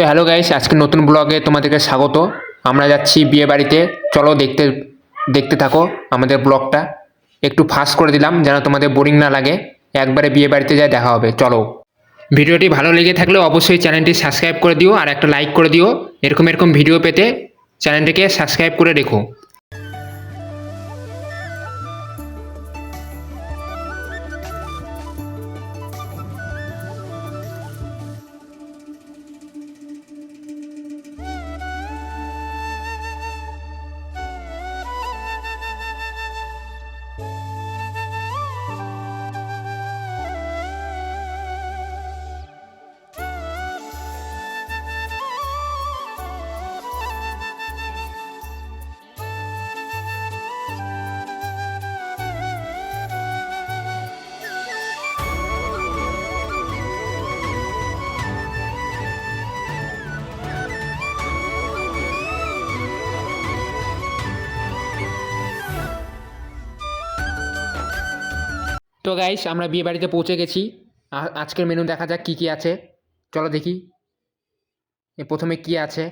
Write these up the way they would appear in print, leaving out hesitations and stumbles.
Hello guys, আজকে নতুন ব্লগে তোমাদেরকে স্বাগত। আমরা যাচ্ছি বিয়ে বাড়িতে, চলো দেখতে দেখতে থাকো আমাদের ব্লগটা। একটু ফাস্ট করে দিলাম যেন তোমাদের বোরিং না লাগে। একবারে বিয়ে বাড়িতে যাই দেখা হবে, চলো। ভিডিওটি ভালো লেগে থাকলে অবশ্যই চ্যানেলটি সাবস্ক্রাইব করে দিও আর একটা লাইক করে দিও। এরকম এরকম ভিডিও পেতে চ্যানেলটিকে সাবস্ক্রাইব করে রেখো। তো গাইস, আমরা বিয়ে বাড়িতে পৌঁছে গেছি। আজকের মেনু দেখা যাক কী কী আছে, চলো দেখি। প্রথমে কি আছে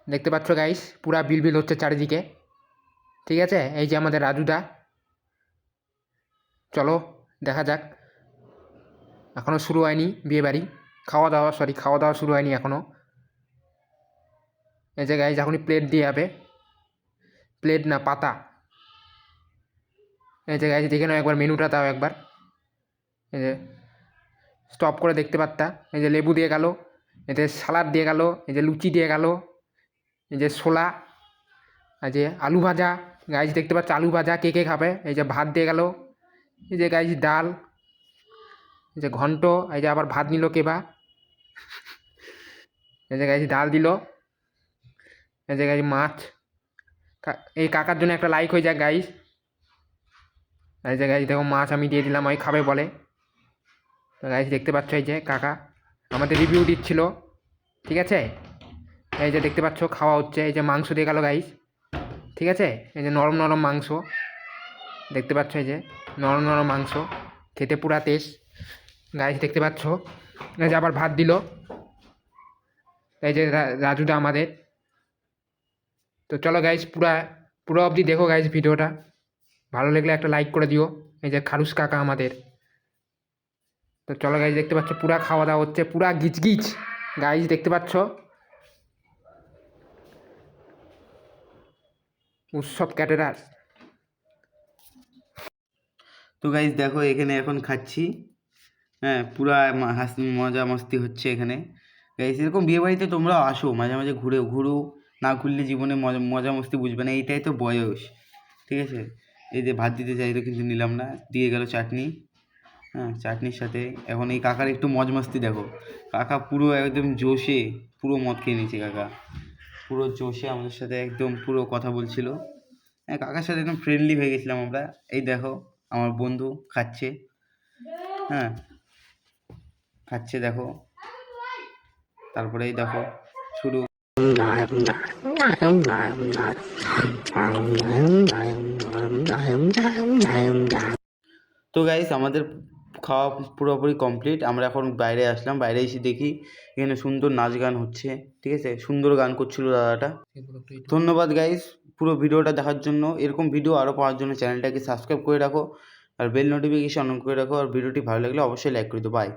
দেখতে পাচ্ছ গাইস, পুরা বিলবিল হচ্ছে চারিদিকে। ঠিক আছে, এই যে আমাদের রাজুদা। চলো দেখা যাক। এখনও শুরু হয়নি বিয়ে বাড়ি, খাওয়া দাওয়া শুরু হয়নি এখনও। এই যে গাইস, এখনই প্লেট দিয়ে যাবে, প্লেট না পাতা। এই যে গাইস, দেখে নাও একবার মেনুটা, তাও একবার। এই যে স্টপ করে দেখতে পারতা। এই যে লেবু দিয়ে গেল, এতে সালাদ দিয়ে গেল, এই যে লুচি দিয়ে গেল, এই যে ছোলা, এই যে আলু ভাজা। গাইস দেখতে পাচ্ছ আলু ভাজা, কে কে খাবে। এই যে ভাত দিয়ে গেল, এই যে গাইস ডাল, এই যে ঘন্ট, এই যে আবার ভাত নিল কেবা। এই যে গাইস ডাল দিল, এই যে গাইস মাছ। এই কাকার জন্য একটা লাইক হয়ে যাক গাইস। এই যে গাইস দেখো, মাছ আমি দিয়ে দিলাম, ওই খাবে বলে। তো গাইস দেখতে পাচ্ছ, এই যে কাকা আমাদের রিভিউ দিচ্ছিল। ঠিক আছে, এই যে দেখতে পাচ্ছ খাওয়া হচ্ছে। এই যে মাংস দিয়ে গেল গাইস। ঠিক আছে, এই যে নরম নরম মাংস দেখতে পাচ্ছ, এই যে নরম নরম মাংস, খেতে পুরা টেস্ট গাইস দেখতে পাচ্ছ। এই যে আবার ভাত দিল, এই যে রাজুদা আমাদের। তো চলো গাইস, পুরো অবধি দেখো গাইস ভিডিওটা। ভালো লাগলে একটা লাইক করে দিও। এই যে খারুস কাকা আমাদের। তো চলো গাইস, দেখতে পাচ্ছ পুরা খাওয়া দাওয়া হচ্ছে, পুরা গিচগিচ গাইস দেখতে পাচ্ছ। উৎসব ক্যাটারার। তো গাইজ দেখো, এখানে এখন খাচ্ছি। হ্যাঁ, পুরা মজা মস্তি হচ্ছে এখানে। গাইজ এরকম বিয়েবাড়িতে তোমরা আসো, মাঝে মাঝে ঘুরো। না ঘুরলে জীবনে মজা মস্তি বুঝবে না, এইটাই তো বয়স। ঠিক আছে, এই যে ভাত দিতে চাইতো কিন্তু নিলাম না, দিয়ে গেল চাটনি। হ্যাঁ, চাটনির সাথে এখন এই কাকার একটু মজ মস্তি দেখো। কাকা পুরো একদম জোশে, পুরো মদ খেয়ে নিয়েছে কাকা। পুরো জোশে আমাদের সাথে একদম পুরো কথা বলছিল। হ্যাঁ, কাকার সাথে একদম ফ্রেন্ডলি হয়ে গেছিলাম আমরা। এই দেখো আমার বন্ধু খাচ্ছে। হ্যাঁ, খাচ্ছে দেখো। তারপরে এই দেখো শুরু। তো গাইস, আমাদের খাওয়া পুরোপুরি কমপ্লিট। আমরা এখন বাইরে আসলাম, বাইরে এসে দেখি এখানে সুন্দর নাচ গান হচ্ছে। ঠিক আছে, সুন্দর গান করছিল দাদাটা। ধন্যবাদ গাইস পুরো ভিডিওটা দেখার জন্য। এরকম ভিডিও আরও পাওয়ার জন্য চ্যানেলটাকে সাবস্ক্রাইব করে রাখো আর বেল নোটিফিকেশন অন করে রাখো। আর ভিডিওটি ভালো লাগলে অবশ্যই লাইক করে দিও। বাই।